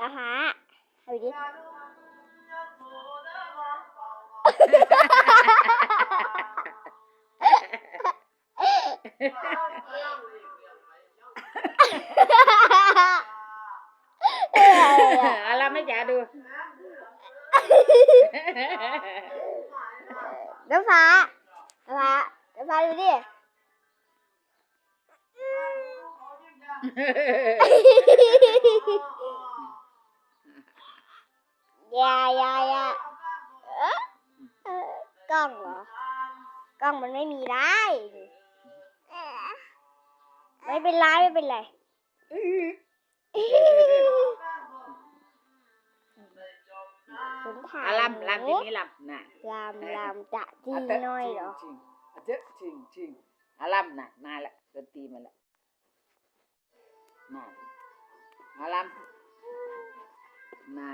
าหาเอาดิอะไรไม่จ๋าดูน้ำฟ้าดูดิอย่ากล้องเหรอกล้องมันไม่มีได้ไม่เป็นไรลำทีนี้ลำน่ะลำจะจีน้อยเหรอจริงลำน่ะมาละดนตรีมาละมาลำมา